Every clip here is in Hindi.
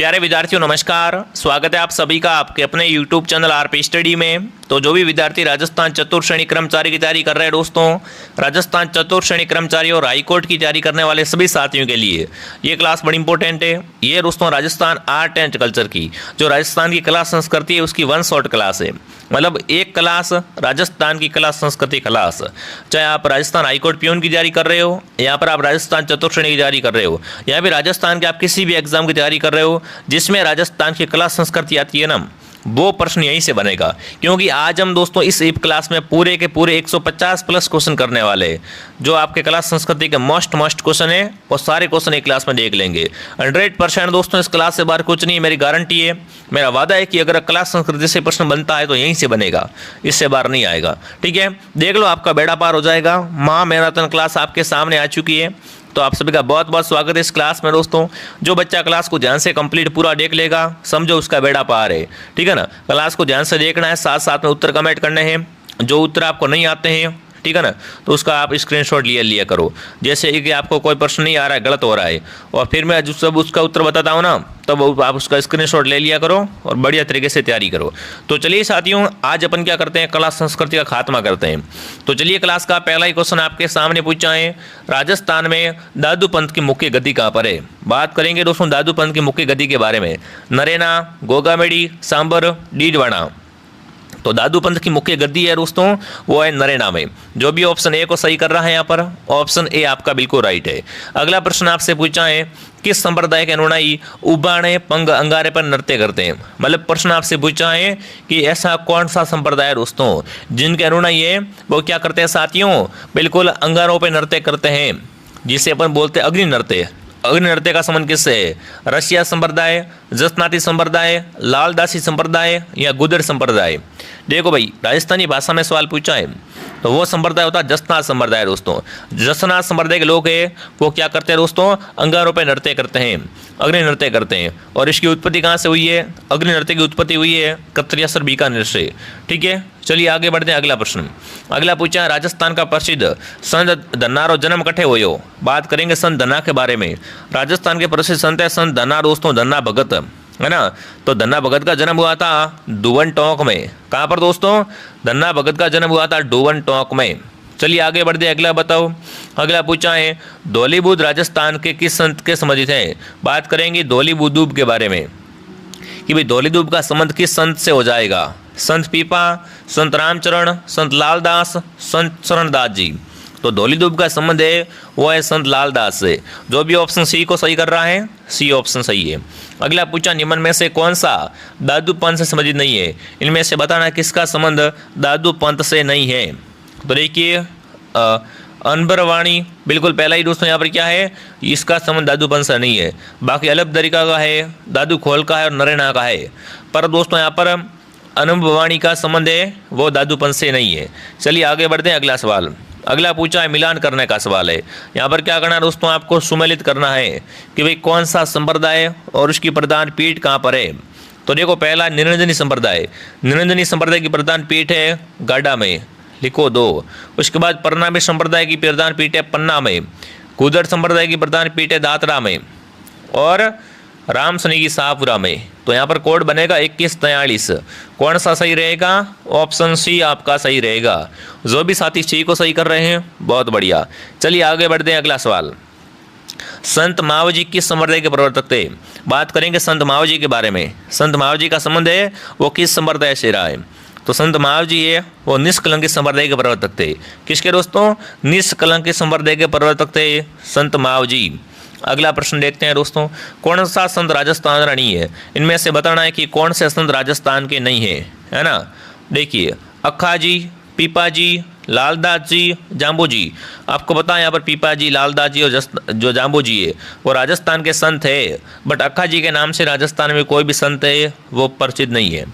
प्यारे विद्यार्थियों नमस्कार, स्वागत है आप सभी का आपके अपने YouTube चैनल आरपी स्टडी में। तो जो भी विद्यार्थी राजस्थान चतुर्थ श्रेणी कर्मचारी की तैयारी कर रहे हैं दोस्तों, राजस्थान चतुर्थ श्रेणी कर्मचारी और हाईकोर्ट की तैयारी करने वाले सभी साथियों के लिए ये क्लास बड़ी इंपॉर्टेंट है। ये दोस्तों राजस्थान आर्ट एंड कल्चर की जो राजस्थान की कला संस्कृति है उसकी वन शॉट क्लास है। मतलब एक क्लास राजस्थान की कला संस्कृति क्लास, चाहे आप राजस्थान हाईकोर्ट प्यून की तैयारी कर रहे हो, यहाँ पर आप राजस्थान चतुर्थ श्रेणी की तैयारी कर रहे हो, या फिर राजस्थान के आप किसी भी एग्जाम की तैयारी कर रहे हो जिसमें राजस्थान की कला संस्कृति आती है ना, वो प्रश्न यहीं से बनेगा। क्योंकि आज हम दोस्तों इस क्लास में पूरे के पूरे 150 प्लस क्वेश्चन करने वाले हैं जो आपके कला संस्कृति के मोस्ट क्वेश्चन है, और सारे क्वेश्चन एक क्लास में देख लेंगे। 100% दोस्तों इस क्लास से बाहर कुछ नहीं, मेरी गारंटी है, मेरा वादा है कि अगर कला संस्कृति से प्रश्न बनता है तो यहीं से बनेगा, इससे बाहर नहीं आएगा। ठीक है, देख लो आपका बेड़ा पार हो जाएगा। महा मैराथन क्लास आपके सामने आ चुकी है, तो आप सभी का बहुत बहुत स्वागत है इस क्लास में दोस्तों। जो बच्चा क्लास को ध्यान से कंप्लीट पूरा देख लेगा, समझो उसका बेड़ा पार है। ठीक है ना, क्लास को ध्यान से देखना है, साथ साथ में उत्तर कमेंट करने हैं। जो उत्तर आपको नहीं आते हैं, ठीक है ना, तो उसका आप स्क्रीनशॉट लिया करो। जैसे कि आपको कोई प्रश्न नहीं आ रहा है, गलत हो रहा है, और फिर मैं जो सब उसका उत्तर बताता हूँ ना, तब आप उसका स्क्रीनशॉट ले लिया करो और बढ़िया तरीके से तैयारी करो। तो चलिए साथियों, आज अपन क्या करते हैं, कला संस्कृति का खात्मा करते हैं। तो चलिए, क्लास का पहला ही क्वेश्चन आपके सामने पूछा है, राजस्थान में दादू पंथ की मुख्य गद्दी कहाँ पर है। बात करेंगे दोस्तों दादू पंथ की मुख्य गद्दी के बारे में। नरेना, गोगामेडी, सांबर, डीडवाना। तो दादू पंथ की मुख्य गद्दी है दोस्तों, वो है नरेना में। जो भी ऑप्शन ए को सही कर रहा है यहाँ पर, ऑप्शन ए आपका बिल्कुल राइट है। अगला प्रश्न आपसे पूछा है, किस संप्रदाय के अनुयायी उबाणे पंग अंगारे पर नृत्य करते हैं। मतलब प्रश्न आपसे पूछा है कि ऐसा कौन सा संप्रदाय है दोस्तों जिनके अनुयायी है वो क्या करते हैं साथियों, बिल्कुल अंगारों पर नृत्य करते हैं, जिसे अपन बोलते हैं अग्नि नृत्य। अग्नि नृत्य का संबंध किससे है, रसिया संप्रदाय, जसनाती संप्रदाय, लालदासी संप्रदाय या गुदर संप्रदाय। देखो भाई, राजस्थानी भाषा में सवाल पूछा है तो वो संप्रदाय होता है जसनाथ संप्रदाय दोस्तों। जसनाथ संप्रदाय के लोग हैं वो क्या करते हैं दोस्तों, अंगारों पर नृत्य करते हैं, अग्नि नृत्य करते हैं। और इसकी उत्पत्ति कहाँ से हुई है, अग्नि नृत्य की उत्पत्ति हुई है कत्रियासर बीकानेर से। ठीक है, चलिए आगे बढ़ते हैं। अगला प्रश्न अगला पूछा है, राजस्थान का प्रसिद्ध संत धन्नारो जन्म कठे हुयो। बात करेंगे संत धन्ना के बारे में। राजस्थान के प्रसिद्ध संत है संत धन्ना दोस्तों, धन्ना भगत है ना। तो धन्ना भगत का जन्म हुआ था डूवन टोंक में। कहाँ पर दोस्तों, धन्ना भगत का जन्म हुआ था डूवन टोंक में। चलिए आगे बढ़ते, अगला बताओ। अगला पूछा है, धौलीबुद राजस्थान के किस संत के संबंधित है। बात करेंगे धौलीबुदूब के बारे में कि भाई धौलीबुद का संबंध किस संत से हो जाएगा। संत पीपा, संत रामचरण, संत लालदास, संत शरणदास जी। तो धौलीबुद का संबंध है वो है संत लालदास से। जो भी ऑप्शन सी को सही कर रहा है, सी ऑप्शन सही है। अगला पूछा, निम्न में से कौन सा दादू पंथ से संबंधित नहीं है। इनमें से बताना किसका संबंध दादू पंथ से नहीं है। तो देखिए, अनबरवाणी बिल्कुल पहला ही दोस्तों यहाँ पर क्या है, इसका संबंध दादू पंथ से नहीं है। बाकी अलग तरीका का है, दादू खोल का है और नरेना का है। पर दोस्तों यहाँ पर अनुभवाणी का संबंध है वो दादू पंथ से नहीं है। चलिए आगे बढ़ते हैं। अगला सवाल अगला पूछा है, मिलान करने का सवाल है। यहाँ पर क्या करना है दोस्तों, आपको सुमेलित करना है कि भाई कौन सा संप्रदाय और उसकी प्रधान पीठ कहाँ पर है। तो देखो, पहला निरंजनी संप्रदाय। निरंजनी संप्रदाय की प्रधान पीठ है गाडा में, लिखो 2। उसके बाद परनामी संप्रदाय की प्रधान पीठ है पन्ना में। गुदर संप्रदाय की प्रधान पीठ है दादरा में, और राम सनी की शाहपुरा में। तो यहाँ पर कोड बनेगा 2143। कौन सा सही रहेगा, ऑप्शन सी आपका सही रहेगा। जो भी साथी सी को सही कर रहे हैं, बहुत बढ़िया। चलिए आगे बढ़ते हैं। अगला सवाल, संत मावजी किस संप्रदाय के प्रवर्तक थे। बात करेंगे संत मावजी के बारे में। संत मावजी का संबंध है वो किस संप्रदाय से रहा है। तो संत मावजी है वो निष्कलंकित संप्रदाय के प्रवर्तक थे। किसके दोस्तों, निष्कलंकित संप्रदाय के प्रवर्तक थे संत मावजी। अगला प्रश्न देखते हैं दोस्तों, कौन सा संत राजस्थान का नहीं है। इनमें से बताना है कि कौन से संत राजस्थान के नहीं है ना। देखिए, अक्खा जी, पीपा जी, लालदास जी, जाम्बू जी। आपको पता है यहाँ पर पीपा जी, लालदास जी और जो जाम्बू जी है वो राजस्थान के संत है, बट अक्खा जी के नाम से राजस्थान में कोई भी संत है वो प्रसिद्ध नहीं है।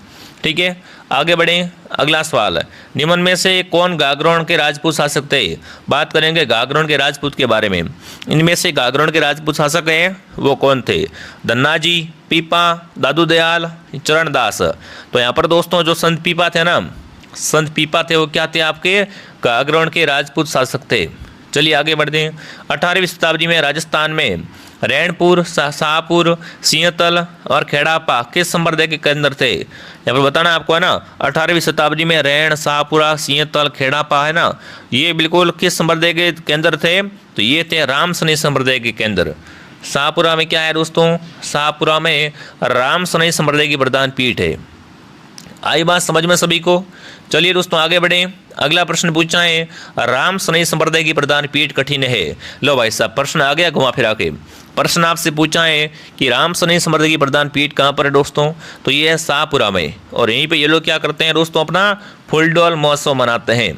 ठीक है, आगे बढ़ें। अगला सवाल, निम्न में से कौन गागरोन के राजपूत शासक थे। बात करेंगे गागरोन के राजपूत के बारे में। इनमें से गागरोन के राजपूत शासक हैं वो कौन थे, धन्ना जी, पीपा, दादू दयाल, चरणदास। तो यहाँ पर दोस्तों जो संत पीपा थे ना, संत पीपा थे वो क्या थे, आपके गागरोन के राजपूत शासक थे। चलिए आगे बढ़ते हैं। 18वीं शताब्दी में राजस्थान में रैनपुर, शाहपुर, सिंहतल और खेड़ापा किस संप्रदाय के केंद्र थे? यहाँ पर बताना आपको है ना, 18वीं शताब्दी में रैन, शाहपुरा, सिंहतल, खेड़ापा है ना, ये बिल्कुल किस संप्रदाय के केंद्र थे? तो ये थे राम सनई संप्रदाय के केंद्र। शाहपुरा में क्या है दोस्तों? शाहपुरा में राम सनई संप्रदाय की प्रधान पीठ है। आई बात समझ में सभी को? चलिए दोस्तों आगे बढ़ें। अगला प्रश्न पूछा है, राम सनई संप्रदाय की प्रधान पीठ कठिन है। लो भाई साहब, प्रश्न आ गया घुमा फिरा के। प्रश्न आपसे पूछा है कि राम सनई संप्रदाय की प्रधान पीठ कहाँ पर है दोस्तों? तो ये है शाहपुरा में। और यहीं पे ये लोग क्या करते हैं दोस्तों? अपना फुलडोल महोत्सव मनाते हैं।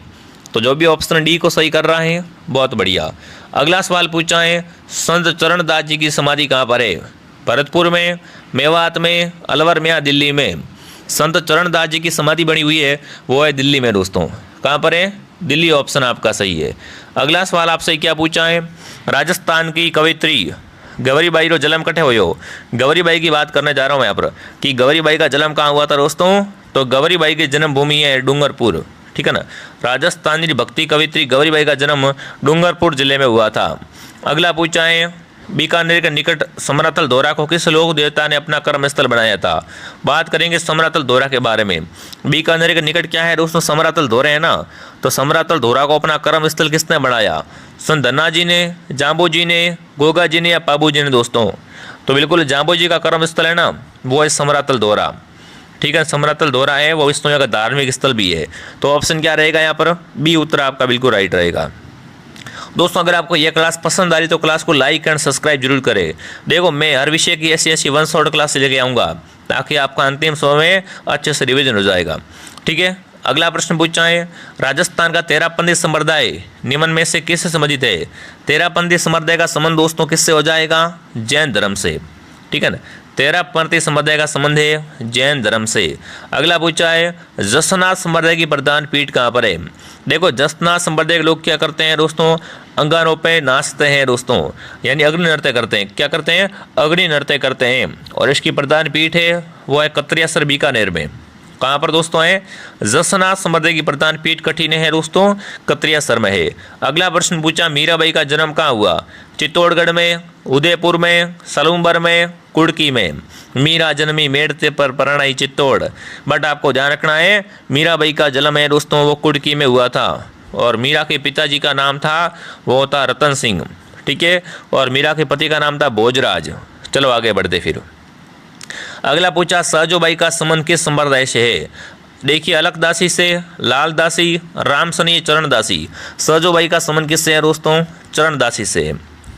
तो जो भी ऑप्शन डी को सही कर रहा है, बहुत बढ़िया। अगला सवाल पूछा है, संत चरणदास जी की समाधि कहाँ पर है? भरतपुर में, मेवात में, अलवर में या दिल्ली में? संत चरणदास जी की समाधि बनी हुई है वो है दिल्ली में दोस्तों। कहाँ पर है? दिल्ली ऑप्शन आपका सही है। अगला सवाल आपसे क्या पूछा है, राजस्थान की कवयित्री गौरीबाई रो जन्म कटे हुयो। गौरीबाई की बात करने जा रहा हूँ यहाँ पर कि गौरीबाई का जन्म कहाँ हुआ था दोस्तों? तो गौरीबाई की जन्मभूमि है डूंगरपुर, ठीक है ना। राजस्थान की भक्ति कवित्री गौरीबाई का जन्म डूंगरपुर जिले में हुआ था। अगला पूछा है, बीकानेर के निकट समरातल दोरा को किस लोक देवता ने अपना कर्म स्थल बनाया था? बात करेंगे समरातल दोरा के बारे में। बीकानेर के निकट क्या है दोस्तों? समरातल दोरे है ना। तो समरातल दोरा को अपना कर्म स्थल किसने बनाया? संत धन्ना जी ने, जाम्बू जी ने, गोगा जी ने या पाबू जी ने दोस्तों? तो बिल्कुल जाम्बू जी का कर्म स्थल है ना, वो है समरातल दोरा, ठीक है। समरातल दोरा है वो विष्णु का धार्मिक स्थल भी है। तो ऑप्शन क्या रहेगा यहाँ पर? बी उत्तर आपका बिल्कुल राइट रहेगा। दोस्तों अगर आपको यह क्लास पसंद आ रही तो क्लास को लाइक एंड सब्सक्राइब जरूर करें। देखो मैं हर विषय की ऐसी वन शॉट क्लास लेके आऊँगा ताकि आपका अंतिम समय में अच्छे से रिवीजन हो जाएगा, ठीक है। अगला प्रश्न पूछा है, राजस्थान का तेरापंथी संप्रदाय निम्न में से किससे संबंधित है? तेरापंथी संप्रदाय का संबंध दोस्तों किससे हो जाएगा? जैन धर्म से, ठीक है ना। तेरापंथी संप्रदाय का संबंध है जैन धर्म से। अगला पूछा है, जसनाथ संप्रदाय की प्रधान पीठ कहाँ पर है? देखो जसनाथ संप्रदाय के लोग क्या करते हैं दोस्तों? अंगारों पे नाचते हैं दोस्तों, यानी अग्नि नृत्य करते हैं। क्या करते हैं? अग्नि नृत्य करते हैं। और इसकी प्रधान पीठ है वो है कत्रियासर बीकानेर में। कहाँ पर दोस्तों है? जसनाथ संप्रदाय की प्रधान पीठ कठिन है दोस्तों, कत्रियासर में है। अगला प्रश्न पूछा, मीराबाई का जन्म कहाँ हुआ? चित्तौड़गढ़ में, उदयपुर में, सलूम्बर में, कुड़की में? मीरा जन्मी मेड़ते पर परणाई चित्तौड़। बट आपको ध्यान रखना है मीराबाई का जन्म है दोस्तों वो कुड़की में हुआ था। और मीरा के पिताजी का नाम था वो था रतन सिंह, ठीक है। और मीरा के पति का नाम था भोजराज। चलो आगे बढ़ते फिर। अगला पूछा, सहजोबाई का संबंध किस संप्रदाय से है? देखिए अलकदासी से, लालदासी, रामसनी, चरणदासी। सहजोबाई का संबंध किससे है दोस्तों? चरणदासी से,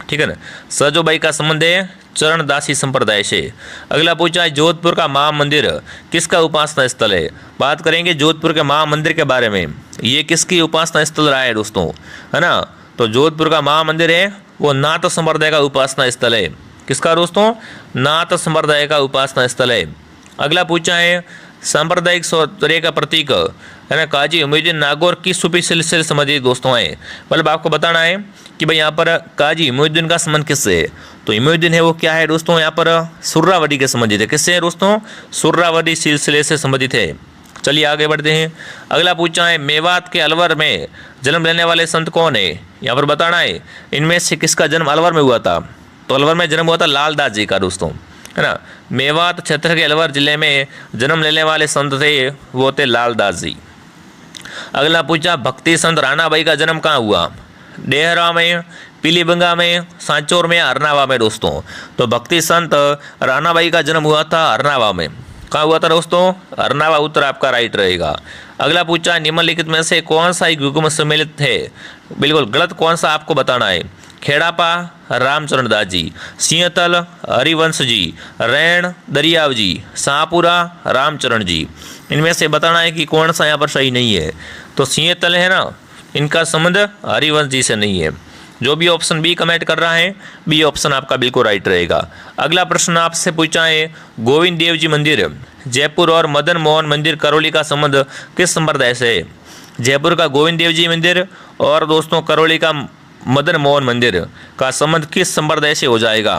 ठीक है ना। सहजोबाई का संबंध है चरणदासी संप्रदाय से। अगला पूछा है, जोधपुर का महामंदिर किसका उपासना स्थल है? बात करेंगे जोधपुर के महामंदिर के बारे में। ये किसकी उपासना स्थल रहा है दोस्तों, है ना। तो जोधपुर का महामंदिर है वो नाथ संप्रदाय का उपासना स्थल है। किसका दोस्तों? नाथ संप्रदाय का उपासना स्थल है। अगला पूछा है, सांप्रदायिक सौंदर्य का प्रतीक है ना काजी इमुद्दीन नागौर की सूफी सिलसिले संबंधित दोस्तों है। मतलब आपको बताना है कि भाई यहाँ पर काजी इमुद्दीन का संबंध किससे है? तो इमुद्दीन है वो क्या है दोस्तों? यहाँ पर सुर्रावदी के संबंधित है। किससे है दोस्तों? सुर्रावदी सिलसिले से संबंधित है। चलिए आगे बढ़ते हैं। अगला पूछा है, मेवात के अलवर में जन्म लेने वाले संत कौन है? यहाँ पर बताना है इनमें से किसका जन्म अलवर में हुआ था? तो अलवर में जन्म हुआ था लालदास जी का दोस्तों, है ना। मेवात क्षेत्र के अलवर जिले में जन्म लेने वाले संत थे वो थे लालदास जी। अगला पूछा, भक्ति संत राणाबाई का जन्म कहाँ हुआ? डेहरा में, पीलीबंगा में, सांचौर में, अरनावा में दोस्तों? तो भक्ति संत राणाबाई का जन्म हुआ था अरनावा में। कहाँ हुआ था दोस्तों? अरनावा उत्तर आपका राइट रहेगा। अगला पूछा, निम्नलिखित में से कौन सा युग्म सम्मिलित है? बिल्कुल गलत कौन सा आपको बताना है। खेड़ापा रामचरणदास जी, सिंहतल हरिवंश जी, रैण दरियाव जी, शाहपुरा रामचरण जी। इनमें से बताना है कि कौन सा यहाँ पर सही नहीं है। तो सिंहतल है ना, इनका संबंध हरिवंश जी से नहीं है। जो भी ऑप्शन बी कमेंट कर रहा है बी ऑप्शन आपका बिल्कुल राइट रहेगा। अगला प्रश्न आपसे पूछा है, गोविंद देव जी मंदिर जयपुर और मदन मोहन मंदिर करौली का संबंध किस संप्रदाय से है? जयपुर का गोविंद देव जी मंदिर और दोस्तों करौली का मदन मोहन मंदिर का संबंध किस संप्रदाय से हो जाएगा?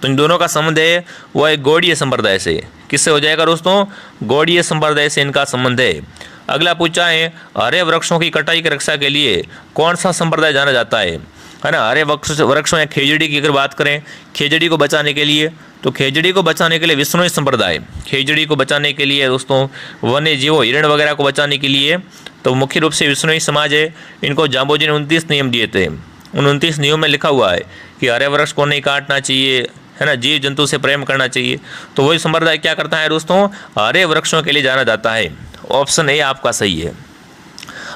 तो इन दोनों का संबंध है वह एक गौड़ीय संप्रदाय से। किससे हो जाएगा दोस्तों? गौड़ीय संप्रदाय से इनका संबंध है। अगला पूछा है, हरे वृक्षों की कटाई की रक्षा के लिए कौन सा संप्रदाय जाना जाता है? है ना। हरे वृक्षों या खेजड़ी की अगर बात करें, खेजड़ी को बचाने के लिए, तो खेजड़ी को बचाने के लिए विश्नोई संप्रदाय, खेजड़ी को बचाने के लिए दोस्तों, वन्य जीवों हिरण वगैरह को बचाने के लिए तो मुख्य रूप से विश्नोई समाज है। इनको जाम्बोजी ने 29 नियम दिए थे। उन 29 नियमों में लिखा हुआ है कि हरे वृक्ष को नहीं काटना चाहिए, है ना, जीव जंतु से प्रेम करना चाहिए। तो वही संप्रदाय क्या करता है दोस्तों, हरे वृक्षों के लिए जाना जाता है। ऑप्शन ए आपका सही है।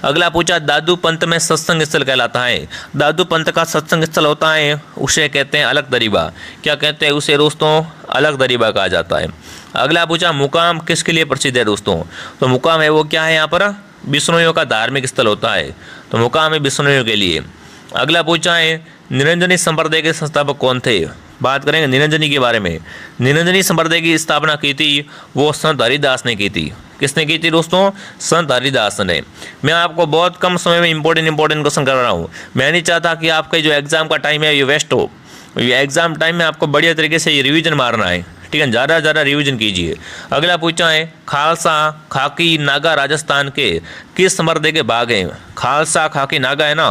अगला पूछा, दादू पंथ में सत्संग स्थल कहलाता है। दादू पंथ का सत्संग स्थल होता है, उसे कहते हैं अलग दरीबा। क्या कहते हैं उसे दोस्तों, अलग दरीबा कहा जाता है। अगला पूछा, मुकाम किसके लिए प्रसिद्ध है दोस्तों, तो मुकाम है वो क्या है, यहाँ पर बिश्नोइयों का धार्मिक स्थल होता है, तो मुकाम है बिश्नोइयों के लिए। अगला पूछा है, निरंजनी संप्रदाय के संस्थापक कौन थे। बात करेंगे निरंजनी के बारे में। निरंजनी संप्रदाय की स्थापना की थी वो संत हरिदास ने की थी। किसने की थी दोस्तों, संत हरिदास ने। मैं आपको बहुत कम समय में इंपॉर्टेंट क्वेश्चन कर रहा हूँ। मैं नहीं चाहता कि आपका जो एग्जाम का टाइम है ये वेस्ट हो। ये एग्जाम टाइम में आपको बढ़िया तरीके से ये रिवीजन मारना है, ठीक है, ज़्यादा ज़्यादा रिवीजन कीजिए। अगला पूछा है, खालसा खाकी नागा राजस्थान के किस संप्रदाय के भाग हैं। खालसा खाकी नागा है ना,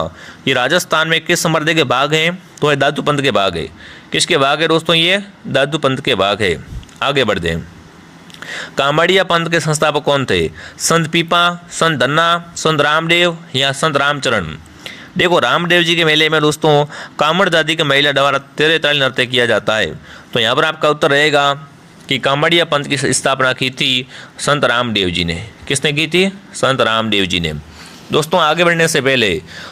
ये राजस्थान में किस संप्रदाय के भाग हैं, तो है दादू पंथ के भाग है। किसके भाग है दोस्तों, ये दादू पंथ के भाग है। आगे बढ़ते हैं। कामाड़िया पंथ के संस्थापक कौन थे, संत पीपा, संत धन्ना, संत रामदेव या संत रामचरण। देखो, रामदेव जी के मेले में दोस्तों कामड़ जाति के महिला द्वारा 13 ताल नृत्य किया जाता है। तो यहाँ पर आपका उत्तर रहेगा कि कामाड़िया पंथ की स्थापना की थी संत रामदेव जी ने। किसने की थी, संत रामदेव जी ने। दोस्तों आगे बढ़ने से पहले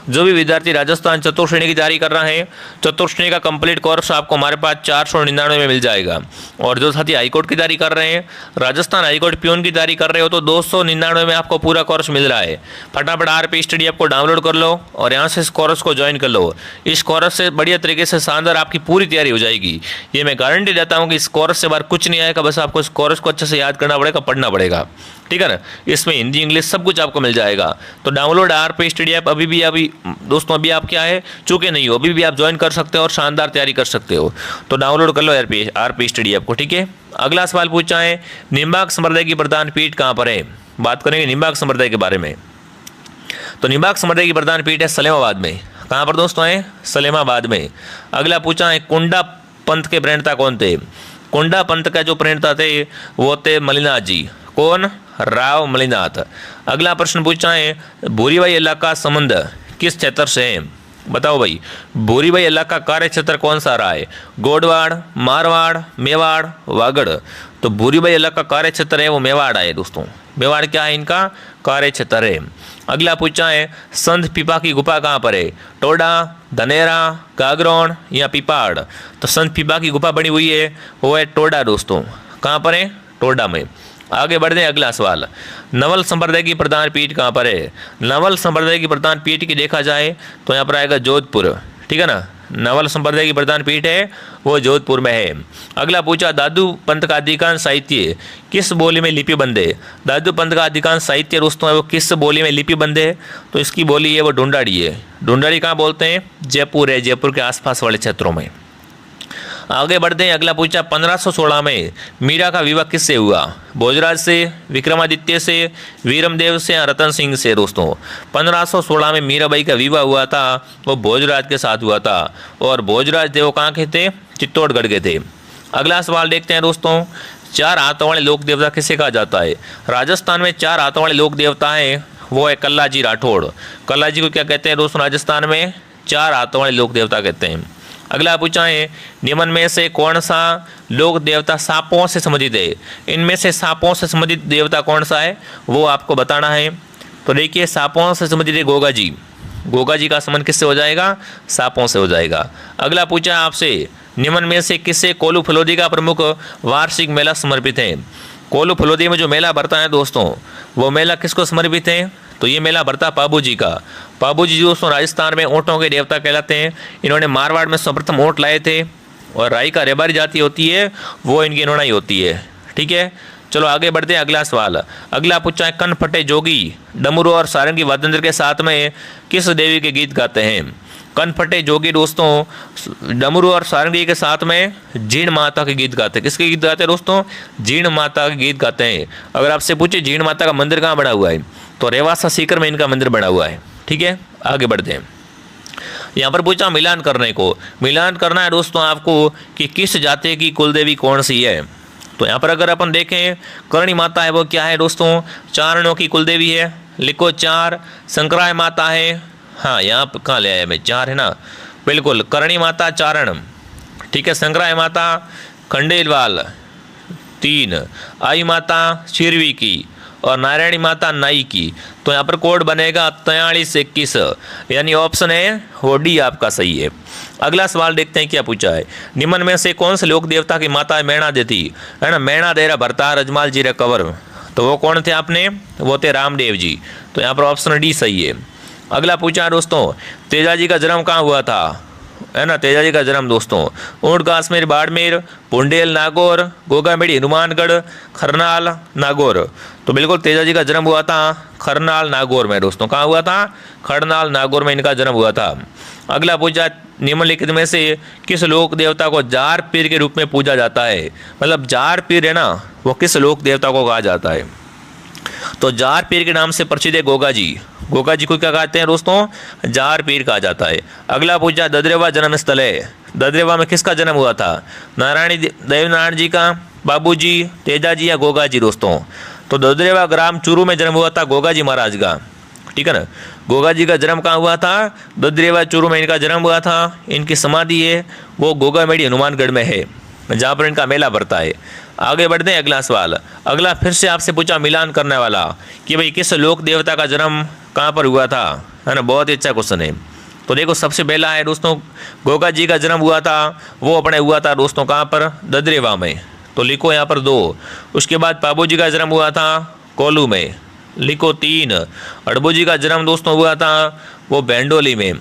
जो भी विद्यार्थी राजस्थान चतुर्थ श्रेणी की तैयारी कर रहा है, चतुर्थ श्रेणी का कंप्लीट कोर्स आपको हमारे पास 499 में मिल जाएगा। और जो साथी हाईकोर्ट की तैयारी कर रहे हैं, राजस्थान हाईकोर्ट प्यून की तैयारी कर रहे हो, तो 299 में आपको पूरा कोर्स मिल रहा है। फटाफट RP स्टडी ऐप को डाउनलोड कर लो और यहाँ से इस कोर्स को ज्वाइन कर लो। इस कोर्स से बढ़िया तरीके से शानदार आपकी पूरी तैयारी हो जाएगी। ये मैं गारंटी देता हूँ कि इस कोर्स से बाहर कुछ नहीं आएगा, बस आपको इस कोर्स को अच्छे से याद करना पड़ेगा, पढ़ना पड़ेगा, ठीक है ना। इसमें हिंदी इंग्लिश सब कुछ आपको मिल जाएगा। तो डाउनलोड RP स्टडी ऐप अभी दोस्तों अभी आप क्या है चुके नहीं हो, अभी भी आप ज्वाइन कर सकते हो और शानदार तैयारी कर सकते हो। तो डाउनलोड कर लो RP स्टडी ऐप को, ठीक है। अगला सवाल पूछा है, निम्बार्क संप्रदाय की प्रधान पीठ कहाँ पर है। बात करेंगे निम्बार्क संप्रदाय के बारे में। तो निम्बार्क संप्रदाय की प्रधान पीठ है सलेमाबाद में। कहाँ पर दोस्तों है, सलेमाबाद में। अगला पूछा है, कुंडा पंथ के प्रणेता कौन थे। कुंडा पंथ का जो प्रणेता थे वो थे मलिनाथ जी। कौन, राव मलिनाथ। अगला प्रश्न पूछा है, भूरीबाई इलाका संबंध किस क्षेत्र से है। बताओ भाई, भूरीबाई इलाका कार्य क्षेत्र कौन सा रहा है, गोडवाड़, मारवाड़, मेवाड़, वागड़। तो भूरीबाई इलाका कार्य क्षेत्र है वो मेवाड़ है दोस्तों। मेवाड़ क्या है, इनका कार्य क्षेत्र है। अगला पूछा है, संत पीपा की गुफा कहाँ पर है, टोडा, धनेरा, गागरोन या पीपाड़। तो संत पीपा की गुफा बनी हुई है वो है टोडा दोस्तों। कहाँ पर है, टोडा में। आगे बढ़ते हैं। अगला सवाल, नवल संप्रदाय की प्रधान पीठ कहाँ पर है। नवल संप्रदाय की प्रधान पीठ की देखा जाए तो यहाँ पर आएगा जोधपुर, ठीक है ना। नवल संप्रदाय की प्रधान पीठ है वो जोधपुर में है। अगला पूछा, दादू पंथ का अधिकांश साहित्य किस बोली में लिपिबद्ध है। दादू पंथ का अधिकांश साहित्य दोस्तों है वो किस बोली में लिपिबद्ध है, तो इसकी बोली है वो ढूंढाड़ी है। ढूंढाड़ी कहाँ बोलते हैं, जयपुर है, जयपुर के आसपास वाले क्षेत्रों में। आगे बढ़ते हैं। अगला पूछा, 1516 में मीरा का विवाह किससे हुआ, भोजराज से, विक्रमादित्य से, वीरमदेव से या रतन सिंह से। दोस्तों 1516 में मीराबाई का विवाह हुआ था वो भोजराज के साथ हुआ था। और भोजराज थे वो कहाँ के थे, चित्तौड़गढ़ के थे। अगला सवाल देखते हैं दोस्तों, 4 हाथों वाले लोक देवता किसे कहा जाता है। राजस्थान में 4 हाथों वाले लोक देवता हैं वो है कल्लाजी राठौड़। कल्लाजी को क्या कहते हैं दोस्तों, राजस्थान में 4 हाथों वाले लोक देवता कहते हैं। अगला पूछा है, निम्न में से कौन सा लोक देवता सांपों से संबंधित है। इनमें से सांपों से संबंधित देवता कौन सा है वो आपको बताना है। तो देखिए, सांपों से संबंधित है गोगा जी। गोगा जी का संबंध किससे हो जाएगा, सांपों से हो जाएगा। अगला पूछा आपसे, निम्न में से किससे कोल्लू फलोदी का प्रमुख वार्षिक मेला समर्पित है। कोल्लू फलोदी में जो मेला भरता है दोस्तों वो मेला किसको समर्पित है, तो ये मेला भरता पाबू जी का। पाबू जी दोस्तों राजस्थान में ऊँटों के देवता कहलाते हैं। इन्होंने मारवाड़ में सर्वप्रथम ऊँट लाए थे और राई का रेबारी जाति होती है वो इनकी इन्होंने होती है, ठीक है। चलो आगे बढ़ते हैं। अगला सवाल, अगला पूछा है, कन फटे जोगी डमरू और सारंगी वाद्ययंत्र के साथ में किस देवी के गीत गाते हैं। कन फटे जोगी दोस्तों डमरू और सारंगी के साथ में जीण माता के गीत गाते हैं। किसके गीत गाते हैं दोस्तों, जीण माता के गीत गाते हैं। अगर आपसे पूछे जीण माता का मंदिर कहाँ बना हुआ है, तो रेवासा सीकर में इनका मंदिर बना हुआ है, ठीक है। आगे बढ़ते हैं। यहाँ पर पूछा मिलान करने को, मिलान करना है दोस्तों आपको कि किस जाति की कुलदेवी कौन सी है। तो यहाँ पर अगर अपन देखें करणी माता है वो क्या है दोस्तों, चारणों की कुलदेवी है, लिखो 4। संकराय माता है, हाँ यहाँ पर कहाँ ले आया मैं, 4 है ना, बिल्कुल करणी माता चारण, ठीक है। संकराय माता खंडेलवाल 3, आई माता शिरवी की और नारायणी माता नाई की। तो यहाँ पर कोड बनेगा 4321, यानी ऑप्शन है वो डी आपका सही है। अगला सवाल देखते हैं क्या पूछा है, निम्न में से कौन से लोक देवता की माता है मैणा देती, है ना, मैणा देरा भरता रजमाल जी रे कंवर, तो वो कौन थे आपने, वो थे रामदेव जी। तो यहाँ पर ऑप्शन डी सही है। अगला पूछा दोस्तों तेजा जी का जन्म कहाँ हुआ था, है ना, तेजा जी का जन्म दोस्तों ऊंट काश्मीर बाड़मेर, पुंडेल नागौर, गोगामेड़ी हनुमानगढ़, खरनाल नागौर। तो बिल्कुल तेजा जी का जन्म हुआ था खरनाल नागौर में दोस्तों, कहाँ हुआ था, खरनाल नागौर में इनका जन्म हुआ था। अगला पूछा निम्नलिखित में से किस लोक देवता को जार पीर के रूप में पूजा जाता है, मतलब जार पीर है ना वो किस लोक देवता को कहा जाता है। तो जार पीर के नाम से प्रसिद्ध है गोगा जी, गोगा जी को क्या कहते हैं दोस्तों, जार पीर कहा जाता है। अगला पूछा ददरेवा जन्म स्थल है, ददरेवा में किसका जन्म हुआ था, देवनारायण जी का, बाबू जी, तेजा जी या गोगा जी दोस्तों। तो ददरेवा ग्राम चूरू में जन्म हुआ था गोगा जी महाराज का, ठीक है ना। गोगा जी का जन्म कहाँ हुआ था, ददरेवा चूरू में इनका जन्म हुआ था। इनकी समाधि है वो गोगामेड़ी हनुमानगढ़ में है, जहाँ पर इनका मेला भरता है। आगे बढ़ते हैं अगला सवाल। अगला फिर से आपसे पूछा मिलान करने वाला कि भाई किस लोक देवता का जन्म कहाँ पर हुआ था, है ना, बहुत ही अच्छा क्वेश्चन है। तो देखो सबसे पहला है दोस्तों गोगा जी का जन्म हुआ था, वो अपने हुआ था दोस्तों कहाँ पर, ददरेवा में, तो लिखो यहाँ पर 2। उसके बाद पाबू जी का जन्म हुआ था कोल्लू में, लिखो 3। अड़बू जी का जन्म दोस्तों हुआ था वो बैंडोली में,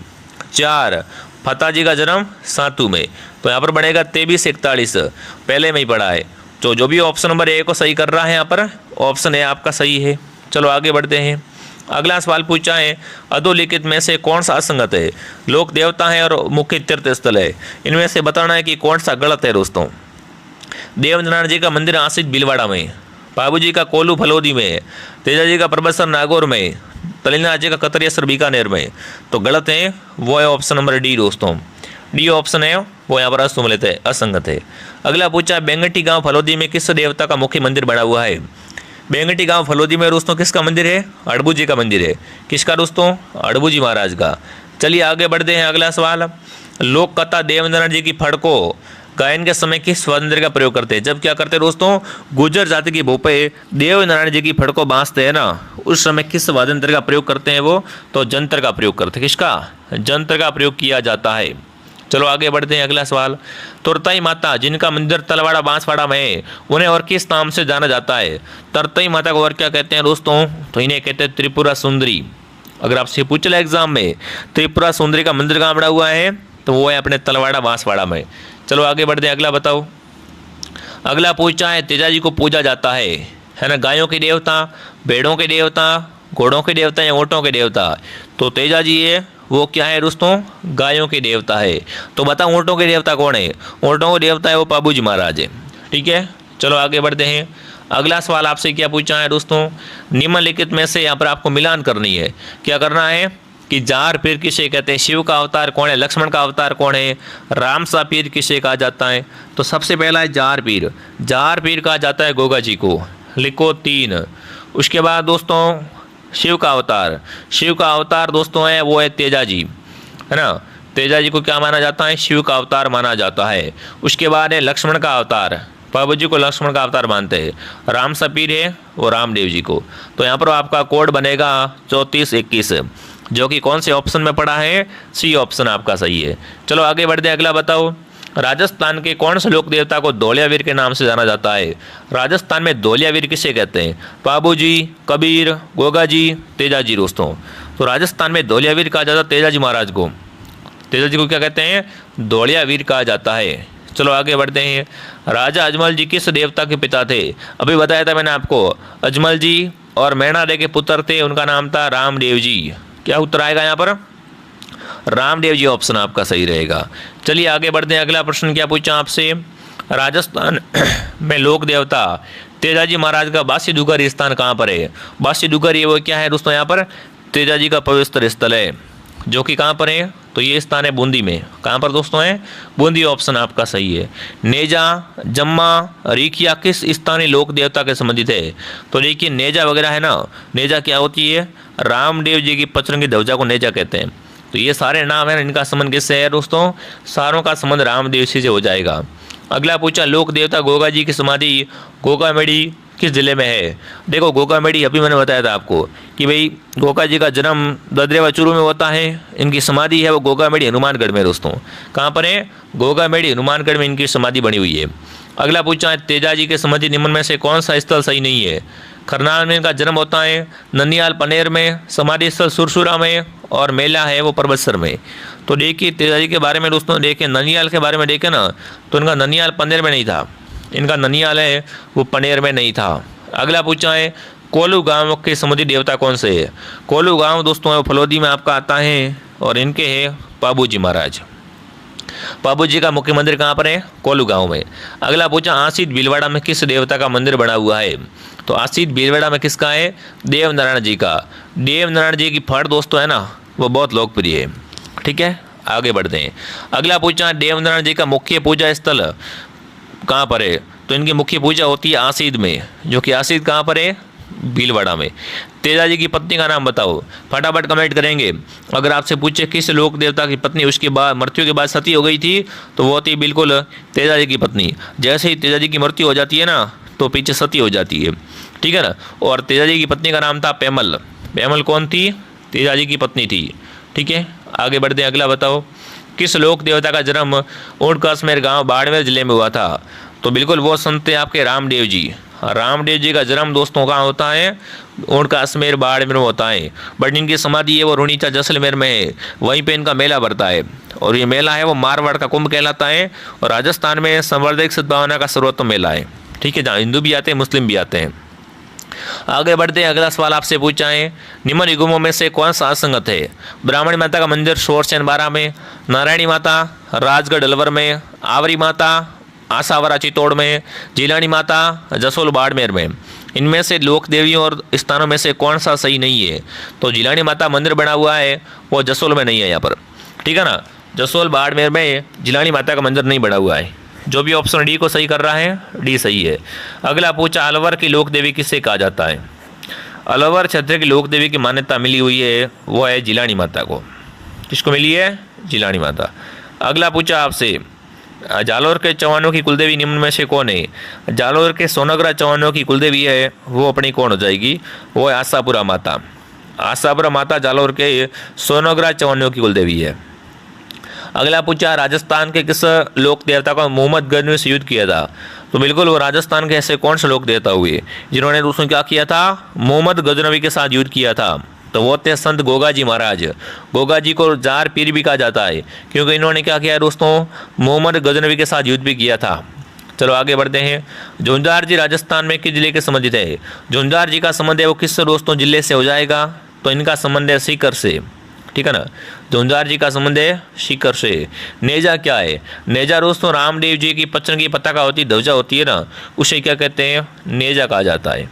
4। फता जी का जन्म सातू में। तो यहाँ पर बनेगा 2341, पहले में ही पढ़ा है। तो जो भी ऑप्शन नंबर ए को सही कर रहा है यहाँ पर ऑप्शन ए आपका सही है। चलो आगे बढ़ते हैं। अगला सवाल पूछा है अधोलिखित में से कौन सा असंगत है, लोक देवता है और मुख्य तीर्थ स्थल है, इनमें से बताना है कि कौन सा गलत है दोस्तों। देवनारायण जी का मंदिर आसित भीलवाड़ा में, बाबू जी का कोल्लू फलोदी में, तेजा जी का परबतसर नागौर में, तलिनाथ जी का कतरियासर बीकानेर में। तो गलत है वो है ऑप्शन नंबर डी दोस्तों, डी ऑप्शन है वो यहाँ पर असुमलित है, असंगत है। अगला पूछा बेंगटी गांव फलोदी में किस देवता का मुख्य मंदिर बना हुआ है। बेंगटी गांव फलोदी में दोस्तों किसका मंदिर है, अड़बू जी का मंदिर है। किसका दोस्तों, अड़बू जी महाराज का। चलिए आगे बढ़ते हैं। अगला सवाल, लोक कथा देवनारायण जी की फड़को गायन के समय किस वाद्ययंत्र का प्रयोग करते हैं। जब क्या करते हैं दोस्तों, गुर्जर जाति के भोपे देवनारायण जी की फड़को बांसते हैं ना, उस समय किस वाद्ययंत्र का प्रयोग करते हैं वो, तो जंत्र का प्रयोग करते हैं। किसका, जंत्र का प्रयोग किया जाता है। चलो आगे बढ़ते हैं। अगला सवाल, तुरतई माता जिनका मंदिर तलवाड़ा बांसवाड़ा में है उन्हें और किस नाम से जाना जाता है। तुरतई माता को और क्या कहते हैं दोस्तों, तो इन्हें कहते हैं त्रिपुरा सुंदरी। अगर आपसे पूछ ले एग्जाम में त्रिपुरा सुंदरी का मंदिर कहाँ बना हुआ है, तो वो है अपने तलवाड़ा बांसवाड़ा में। चलो आगे बढ़ते हैं। अगला बताओ। अगला पूछा है तेजा जी को पूजा जाता है ना, गायों के देवता, भेड़ों के देवता, घोड़ों के देवता या ऊँटों के देवता। तो तेजा जी है वो क्या है दोस्तों, गायों के देवता है। तो बताओ ऊँटों के देवता कौन है, ऊँटों के देवता है वो बाबू जी महाराज है। ठीक है, चलो आगे बढ़ते हैं। अगला सवाल आपसे क्या पूछा है दोस्तों, निम्नलिखित में से यहाँ पर आपको मिलान करनी है। क्या करना है कि जार पीर किसे कहते हैं, शिव का अवतार कौन है, लक्ष्मण का अवतार कौन है, राम सा पीर किसे कहा जाता है। तो सबसे पहला है जार पीर, जार पीर कहा जाता है गोगा जी को, लिखो 3। उसके बाद दोस्तों शिव का अवतार, शिव का अवतार दोस्तों है वो है तेजा जी, है ना। तेजा जी को क्या माना जाता है, शिव का अवतार माना जाता है। उसके बाद है लक्ष्मण का अवतार, बाबू जी को लक्ष्मण का अवतार मानते हैं। राम सा पीर है वो रामदेव जी को। तो यहाँ पर आपका कोड बनेगा 3421, जो कि कौन से ऑप्शन में पड़ा है, सी ऑप्शन आपका सही है। चलो आगे बढ़ते हैं। अगला बताओ, राजस्थान के कौन से लोक देवता को धौलियावीर के नाम से जाना जाता है। राजस्थान में धौलियावीर किसे कहते हैं, बाबू जी, कबीर, गोगा जी, तेजा जी दोस्तों। तो राजस्थान में धौलियावीर कहा जाता है तेजा जी महाराज को, तेजा जी को क्या कहते हैं, धौलियावीर कहा जाता है। चलो आगे बढ़ते हैं। राजा अजमल जी किस देवता के पिता थे। अभी बताया था मैंने आपको, अजमल जी और मैणादेवी के पुत्र थे, उनका नाम था रामदेव जी। क्या उत्तर आएगा यहाँ पर, रामदेव जी ऑप्शन आपका सही रहेगा। चलिए आगे बढ़ते हैं। अगला प्रश्न क्या पूछा आपसे, राजस्थान में लोक देवता तेजा जी महाराज का बासी दुगर स्थान कहाँ पर है। बासी दुगर ये वो क्या है दोस्तों, यहाँ पर तेजा जी का पवित्र स्थल है, जो कि कहाँ पर है, तो ये स्थान है बूंदी में। कहाँ पर दोस्तों है? बूंदी ऑप्शन आपका सही है। नेजा, जम्मा, रीखिया किस स्थानीय लोक देवता के संबंधित है? तो देखिए नेजा वगैरह है ना, नेजा क्या होती है? रामदेव जी की पचरंगी ध्वजा को नेजा कहते हैं। तो ये सारे नाम है, इनका संबंध किससे है दोस्तों? सारों का संबंध रामदेव जी से हो जाएगा। अगला पूछा लोक देवता गोगा जी की समाधि गोगामेड़ी किस जिले में है? देखो गोगामेड़ी अभी मैंने बताया था आपको कि भाई गोगा जी का जन्म ददरेवा चूरू में होता है, इनकी समाधि है वो गोगामेड़ी हनुमानगढ़ में दोस्तों। कहाँ पर है? गोगामेड़ी हनुमानगढ़ में इनकी समाधि बनी हुई है। अगला पूछा है तेजा जी के समाधि निम्न में से कौन सा स्थल सही नहीं है? खरनाल में इनका जन्म होता है, ननियाल पनेर में, समाधि स्थल सुरसुरा में, और मेला है वो परबतसर में। तो देखिए तेजा जी के बारे में दोस्तों देखें, ननियाल के बारे में देखें ना, तो इनका ननियाल पनेर में नहीं था, इनका ननियाल है वो पनेर में नहीं था। अगला पूछा है कोलू गांव के समुद्री देवता कौन से है? कोलू गांव दोस्तों है वो फलोदी में आपका आता है, और इनके है पाबूजी महाराज। पाबूजी का मुख्य मंदिर कहाँ पर है? कोलू गांव में। अगला पूछा आसित भीलवाड़ा में किस देवता का मंदिर बना हुआ है? तो आसित भीलवाड़ा में किसका है? देव नारायण जी का। देव नारायण जी की फड़ दोस्तों है ना वो बहुत लोकप्रिय है। ठीक है, आगे बढ़ते हैं। अगला पूछा देव नारायण जी का मुख्य पूजा स्थल कहाँ पर है? तो इनकी मुख्य पूजा होती है आसिद में, जो कि आसिद कहाँ पर है? भीलवाड़ा में। तेजा जी की पत्नी का नाम बताओ, फटाफट कमेंट करेंगे। अगर आपसे पूछे किस लोक देवता की पत्नी उसके बाद मृत्यु के बाद सती हो गई थी, तो वो होती बिल्कुल तेजा जी की पत्नी। जैसे ही तेजा जी की मृत्यु हो जाती है ना, तो पीछे सती हो जाती है। ठीक है ना। और तेजा जी की पत्नी का नाम था पेमल। पेमल कौन थी? तेजा जी की पत्नी थी। ठीक है, आगे बढ़ते हैं। अगला बताओ किस लोक देवता का जन्म ऊंटकासमेर गांव बाड़मेर जिले में हुआ था? तो बिल्कुल वो संत है आपके रामदेव जी। रामदेव जी का जन्म दोस्तों कहाँ होता है? ऊंटकासमेर बाड़मेर में होता है। बट इनकी समाधि है वो रुणीचा जैसलमेर में है, वहीं पे इनका मेला बढ़ता है, और ये मेला है वो मारवाड़ का कुंभ कहलाता है, और राजस्थान में संवर्धक सद्भावना का सर्वोत्तम मेला है। ठीक है, जहाँ हिंदू भी आते हैं मुस्लिम भी आते हैं। आगे बढ़ते हैं। अगला सवाल आपसे पूछा है निम्न युगमों में से कौन सा असंगत है? ब्राह्मणी माता का मंदिर शोरसेन बारा में, नारायणी माता राजगढ़ अलवर में, आवरी माता आसावरा चित्तौड़ में, जिलानी माता जसोल बाड़मेर में। इनमें से लोक देवियों और स्थानों में से कौन सा सही नहीं है? तो जिलानी माता मंदिर बना हुआ है वो जसोल में नहीं है यहाँ पर। ठीक है ना, जसोल बाड़मेर में जिलानी माता का मंदिर नहीं बना हुआ है। जो भी ऑप्शन डी को सही कर रहा है, डी सही है। अगला पूछा अलवर की लोक देवी किससे कहा जाता है? अलवर क्षेत्र की लोक देवी की मान्यता मिली हुई है वो है जिलानी माता को। किसको मिली है? जिलानी माता। अगला पूछा आपसे जालोर के चौहानों की कुलदेवी निम्न में से कौन है? जालोर के सोनग्रा चौहानों की कुलदेवी है वो अपनी कौन हो जाएगी? वो है आशापुरा माता। आशापुरा माता जालोर के सोनग्रा चौहानों की कुलदेवी है। अगला पूछा राजस्थान के किस लोक देवता को मोहम्मद गजनवी से युद्ध किया था? तो बिल्कुल वो राजस्थान के ऐसे कौन से लोक देवता हुए जिन्होंने दूसरों क्या किया था? मोहम्मद गजनवी के साथ युद्ध किया था। तो वो थे संत गोगा जी महाराज। गोगा जी को जार पीर भी कहा जाता है क्योंकि इन्होंने क्या किया दोस्तों? मोहम्मद गजनवी के साथ युद्ध भी किया था। चलो आगे बढ़ते हैं। झुंझार जी राजस्थान में किस जिले के संबंधित है? झुंझार जी का संबंध है वो किस दोस्तों जिले से हो जाएगा? तो इनका संबंध है सीकर से। ठीक है ना, झुंझार जी का संबंध है सीकर से। नेजा क्या है? नेजा दोस्तों रामदेव जी की पचरंगी पताका होती ध्वजा होती है ना, उसे क्या कहते हैं? नेजा कहा जाता है।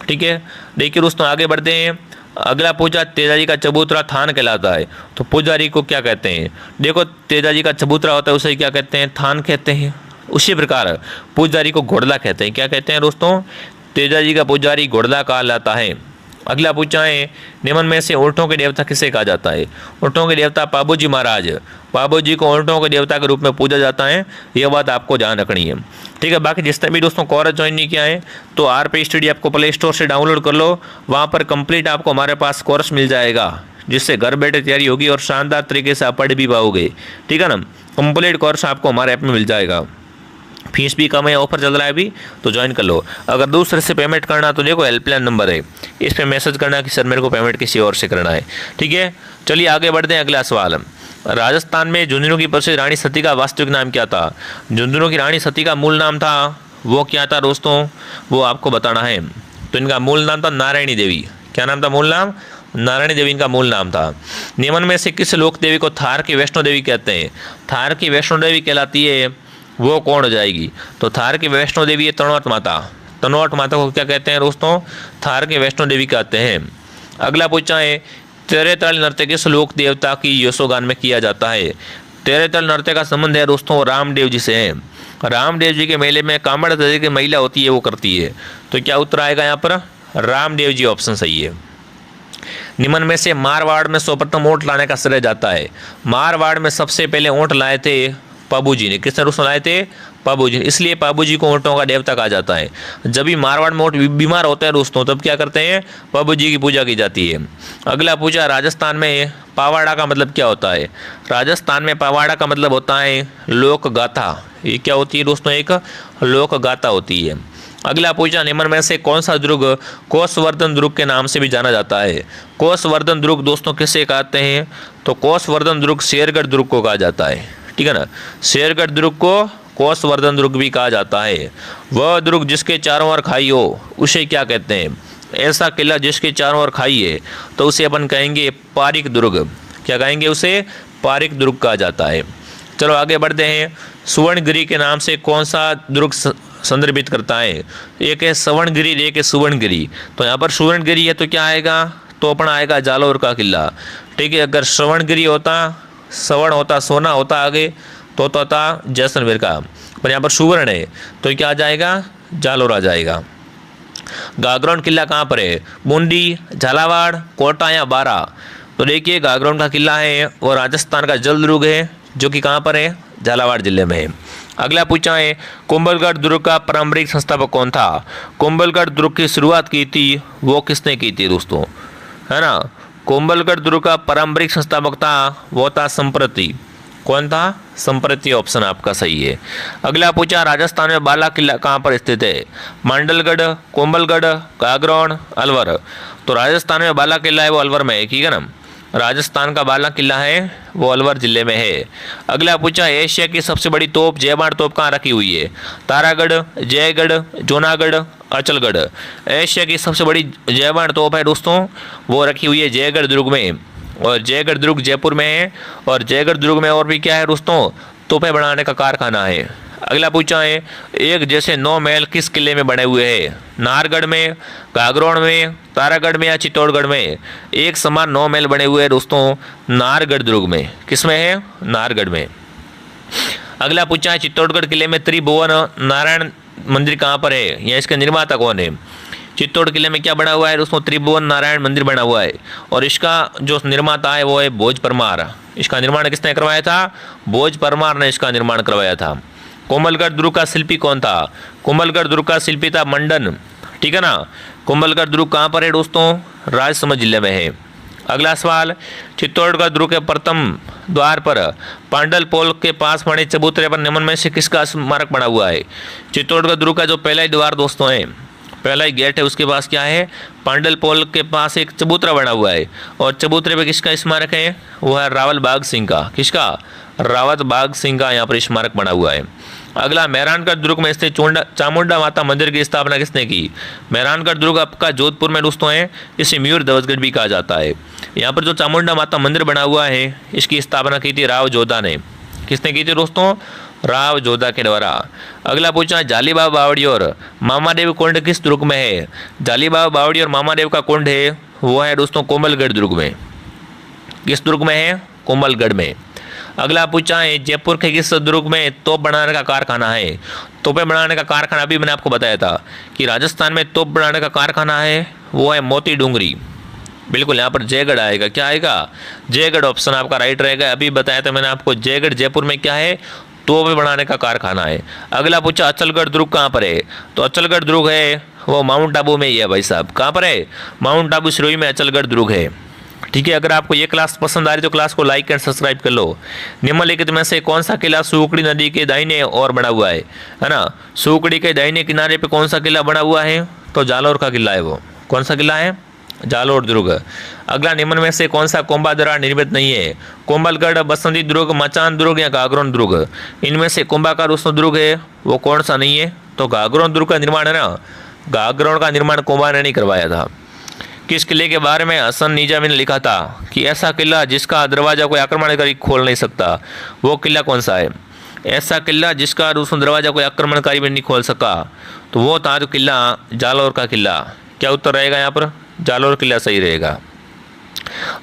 ठीक है, देखिए दोस्तों आगे बढ़ते हैं। अगला पूछा तेजा जी का चबूतरा थान कहलाता है, तो पुजारी को क्या कहते हैं? देखो तेजा जी का चबूतरा होता है उसे क्या कहते हैं? थान कहते हैं। उसी प्रकार पुजारी को घोड़ला कहते हैं। क्या कहते हैं दोस्तों? तेजा जी का पुजारी घोड़ला कहा जाता है। अगला पूछा है निम्न में से ऊँटों के देवता किसे कहा जाता है? ऊँटों के देवता पाबूजी महाराज। पाबूजी को ऊँटों के देवता के रूप में पूजा जाता है, यह बात आपको ध्यान रखनी है। ठीक है, बाकी जिसने भी दोस्तों कोर्स ज्वाइन नहीं किया है तो आरपी स्टडी आपको प्ले स्टोर से डाउनलोड कर लो। वहाँ पर कंप्लीट आपको हमारे पास कोर्स मिल जाएगा, जिससे घर बैठे तैयारी होगी और शानदार तरीके से आप पढ़ भी पाओगे। ठीक है ना, कंप्लीट कोर्स आपको हमारे ऐप में मिल जाएगा। फीस भी कम है, ऑफर चल रहा है अभी, तो ज्वाइन कर लो। अगर दूसरे से पेमेंट करना तो देखो हेल्पलाइन नंबर है, इस पर मैसेज करना कि सर मेरे को पेमेंट किसी और से करना है। ठीक है, चलिए आगे बढ़ते हैं। अगला सवाल, राजस्थान में झुंझुनू की प्रसिद्ध रानी सती का वास्तविक नाम क्या था? झुंझुनू की रानी सती का मूल नाम था वो क्या था दोस्तों? वो आपको बताना है। तो इनका मूल नाम था नारायणी देवी। क्या नाम था? मूल नाम नारायणी देवी इनका मूल नाम था। निम्न में से किस लोक देवी को थार की वैष्णो देवी कहते हैं? थार की वैष्णो देवी कहलाती है वो कौन हो जाएगी? तो थार की वैष्णो देवी है तनोट माता। तनोट माता को क्या कहते हैं दोस्तों? थार की वैष्णो देवी कहते हैं। अगला पूछा है तेरे ताल नृत्य किस लोक देवता की यशोगान में किया जाता है? तेरे ताल नृत्य का संबंध है दोस्तों रामदेव जी से है। रामदेव जी के मेले में कामड़ दर्जे की महिला होती है वो करती है। तो क्या उत्तर आएगा यहाँ पर? रामदेव जी ऑप्शन सही है। निम्न में से मारवाड़ में सर्वप्रथम ऊँट लाने का श्रेय जाता है। मारवाड़ में सबसे पहले ऊँट लाए थे पाबू जी ने। किसने दोस्तों लाए थे? पाबू जी। इसलिए पाबू जी को ऊँटों का देवता कहा जाता है। जब भी मारवाड़ में ऊँट बीमार होते हैं दोस्तों तब क्या करते हैं? पाबू जी की पूजा की जाती है। अगला पूछा, राजस्थान में पावाड़ा का मतलब क्या होता है? राजस्थान में पावाड़ा का मतलब होता है लोक गाथा। ये क्या होती है दोस्तों? एक लोक गाथा होती है। अगला पूछा, निम्न में से कौन सा दुर्ग कोसवर्धन दुर्ग के नाम से भी जाना जाता है? कोसवर्धन दुर्ग दोस्तों किसे कहते हैं? तो कोसवर्धन दुर्ग शेरगढ़ दुर्ग को कहा जाता है। ठीक है ना, शेरगढ़ दुर्ग को कोसवर्धन दुर्ग भी कहा जाता है। वह दुर्ग जिसके चारों ओर खाई हो उसे क्या कहते हैं? ऐसा किला जिसके चारों ओर खाई है तो उसे अपन कहेंगे पारिक दुर्ग। क्या कहेंगे? उसे पारिक दुर्ग कहा जाता है। चलो आगे बढ़ते हैं। सुवर्णगिरी के नाम से कौन सा दुर्ग संदर्भित करता है? एक है सवर्णगिरी, एक है सुवर्णगिरी। तो यहाँ पर सुवर्णगिरी है तो क्या आएगा? तो अपना आएगा जालोर का किला। ठीक है, अगर सवर्णगिरी होता, सवर्ण होता, सोना होता आगे तो होता जैसलमेर का, पर यहाँ पर सुवर्ण है तो क्या आ जाएगा? जालोर आ जाएगा। गागरोन किला कहाँ पर है? बूंदी, झालावाड़, कोटा या बारा? तो देखिए गागरोन का किला है वो राजस्थान का जल दुर्ग है जो कि कहाँ पर है? झालावाड़ जिले में है। अगला पूछा है, कुंभलगढ़ दुर्ग का पारंपरिक संस्थापक कौन था? कुंभलगढ़ दुर्ग की शुरुआत की थी वो किसने की थी दोस्तों? है ना, कुंभलगढ़ दुर्ग का पारंपरिक संस्थापक था वो था संप्रति। कौन था? संप्रति ऑप्शन आपका सही है। अगला पूछा, राजस्थान में बाला किला कहाँ पर स्थित है? मांडलगढ़, कुंभलगढ़, गागरोन, अलवर? तो राजस्थान में बाला किला है वो अलवर में है। ठीक है ना, राजस्थान का बाला किला है वो अलवर जिले में है। अगला पूछा, एशिया की सबसे बड़ी तोप जयबाण तोप कहाँ रखी हुई है? तारागढ़, जयगढ़, जूनागढ़, अचलगढ़? एशिया की सबसे बड़ी जयबाण तोप है दोस्तों वो रखी हुई है जयगढ़ दुर्ग में, और जयगढ़ दुर्ग जयपुर में है। और जयगढ़ दुर्ग में और भी क्या है दोस्तों? तोपें बनाने का कारखाना है। अगला पूछा है, एक जैसे 9 महल किस किले में बने हुए हैं? नाहरगढ़ में, गागरोन में, तारागढ़ में या चित्तौड़गढ़ में? एक समान 9 महल बने हुए हैं दोस्तों नाहरगढ़ दुर्ग में। किसमें है? नाहरगढ़ में। अगला पूछा है, चित्तौड़गढ़ किले में त्रिभुवन नारायण मंदिर कहाँ पर है या इसका निर्माता कौन है? चित्तौड़ किले में क्या बना हुआ है दोस्तों? त्रिभुवन नारायण मंदिर बना हुआ है और इसका जो निर्माता है वो है भोज परमार। इसका निर्माण किसने करवाया था? भोज परमार ने इसका निर्माण करवाया था। कोमलगढ़ दुर्ग का शिल्पी कौन था? कोमलगढ़ दुर्ग का शिल्पी था मंडन। ठीक है ना, कोमलगढ़ दुर्ग कहाँ पर है दोस्तों? राजसमंद जिले में है। अगला सवाल, चित्तौड़गढ़ दुर्ग के प्रथम द्वार पर पांडल पोल के पास बने चबूतरे पर निम्न में से किसका स्मारक बना हुआ है? चित्तौड़गढ़ दुर्ग का जो पहला ही द्वार दोस्तों है, पहला ही गेट है, उसके पास क्या है? पांडल पोल के पास एक चबूतरा बना हुआ है और चबूतरे पे किसका स्मारक है? वो है रावल बाग सिंह का। किसका? रावत बाग सिंह का यहाँ पर स्मारक बना हुआ है। अगला, मेहरानगढ़ दुर्ग में स्थित चामुंडा माता मंदिर की स्थापना किसने की? मेहरानगढ़ दुर्ग आपका जोधपुर में दोस्तों है, इसे मयूर ध्वजगढ़ भी कहा जाता है। यहाँ पर जो चामुंडा माता मंदिर बना हुआ है इसकी स्थापना की थी राव जोधा ने। किसने की थी दोस्तों? राव जोधा के द्वारा। अगला पूछा, जालीबाबा बावड़ी और मामादेव कुंड किस दुर्ग में है? जालीबाबा बावड़ी और मामादेव का कुंड है वो है दोस्तों कोमलगढ़ दुर्ग में। किस दुर्ग में है? कोमलगढ़ में। अगला पूछा है, जयपुर के किस दुर्ग में तोप बनाने का कारखाना है? तोपें बनाने का कारखाना अभी मैंने आपको बताया था कि राजस्थान में तोप बनाने का कारखाना है वो है मोती डूंगरी। बिल्कुल, यहाँ पर जयगढ़ आएगा। क्या आएगा? जयगढ़ ऑप्शन आपका राइट रहेगा। अभी बताया था मैंने आपको, जयगढ़ जयपुर में क्या है? तोपें बनाने का कारखाना है। अगला पूछा, अचलगढ़ दुर्ग कहाँ पर है? तो अचलगढ़ दुर्ग है वो माउंट आबू में ही है भाई साहब। कहाँ पर है? माउंट आबू सिरोही में अचलगढ़ दुर्ग है। ठीक है, अगर आपको ये क्लास पसंद आ रही तो क्लास को लाइक एंड सब्सक्राइब कर लो। निम्नलिखित में से कौन सा किला सूकड़ी नदी के दाहिने ओर बना हुआ है ना? सूकड़ी के दाहिने किनारे पे कौन सा किला बना हुआ है? तो जालोर का किला है वो। कौन सा किला है? जालोर दुर्ग। अगला, निम्न में से कौन सा कोंबा द्वारा निर्मित नहीं है? कोंबलगढ़, बसंती दुर्ग, मचान दुर्ग या गागरोन दुर्ग? इनमें से कोंबा का दोस्तों दुर्ग है वो कौन सा नहीं है? तो गागरोन दुर्ग का निर्माण है ना, गागरोन का निर्माण कोंबा ने नहीं करवाया था। किस किले के बारे में हसन निजामी ने लिखा था कि ऐसा किला जिसका दरवाजा कोई आक्रमणकारी खोल नहीं सकता? वो किला कौन सा है? ऐसा किला जिसका दोस्तों दरवाजा कोई आक्रमणकारी भी नहीं खोल सका तो वो था जो किला जालोर का किला। क्या उत्तर रहेगा यहाँ पर? जालोर किला सही रहेगा।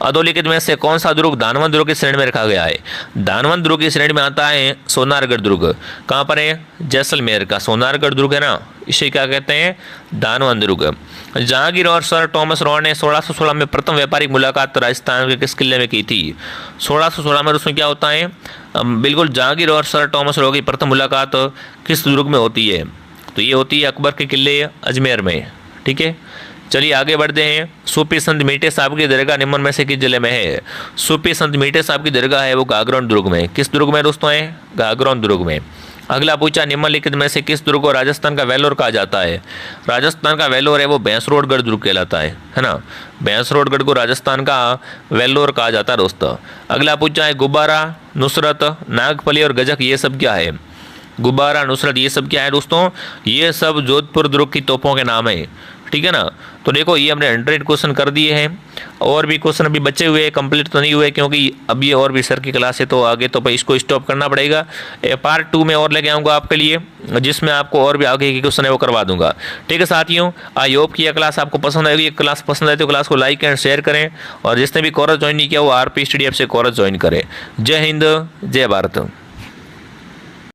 अधोलिखित में से कौन सा दुर्ग दानवन दुर्ग की श्रेणी में रखा गया है? दानवन दुर्ग की श्रेणी में आता है सोनारगढ़ दुर्ग। कहाँ पर है? जैसलमेर का सोनारगढ़ दुर्ग है ना, इसे क्या कहते हैं? दानवन दुर्ग। जहांगीर और सर टॉमस रॉ ने 1616 में प्रथम व्यापारिक मुलाकात राजस्थान के किस किले में की थी? 1616 में उसमें क्या होता है? बिल्कुल, जहांगीर और सर टॉमस रॉ की प्रथम मुलाकात किस दुर्ग में होती है? तो ये होती है अकबर के किले अजमेर में। ठीक है, चलिए आगे बढ़ते हैं। सूफी संत मीठे साहब की दरगाह निम्न में से किस जिले में है? सूफी संत मीठे साहब की दरगाह है वो गागरोन दुर्ग में। किस दुर्ग में दोस्तों है? गागरोन दुर्ग में। अगला पूछा, निम्नलिखित में से किस दुर्ग को राजस्थान का वेलोर कहा जाता है? राजस्थान का वेलोर है वो भैंसरोडगढ़ दुर्ग कहलाता है ना। भैंसरोडगढ़ को राजस्थान का वेलोर कहा जाता है दोस्तों। अगला पूछा है, गुब्बारा, नुसरत, नागफली और गजक ये सब क्या है? गुब्बारा, नुसरत ये सब क्या है दोस्तों? ये सब जोधपुर दुर्ग की तोपों के नाम है। ठीक है ना। तो देखो ये हमने 100 क्वेश्चन कर दिए हैं, और भी क्वेश्चन अभी बचे हुए हैं, कंप्लीट तो नहीं हुए क्योंकि अब ये और भी सर की क्लास है, तो आगे तो इसको स्टॉप करना पड़ेगा। पार्ट 2 में और लेके आऊँगा आपके लिए, जिसमें आपको और भी आगे की क्वेश्चन है वो करवा दूंगा। ठीक है साथियों, आई होप कि यह क्लास आपको पसंद आएगी। क्लास पसंद आए तो क्लास को लाइक एंड शेयर करें, और जिसने भी कोर्स ज्वाइन नहीं किया वो RP स्टडी ऐप से कोर्स ज्वाइन करें। जय हिंद, जय भारत।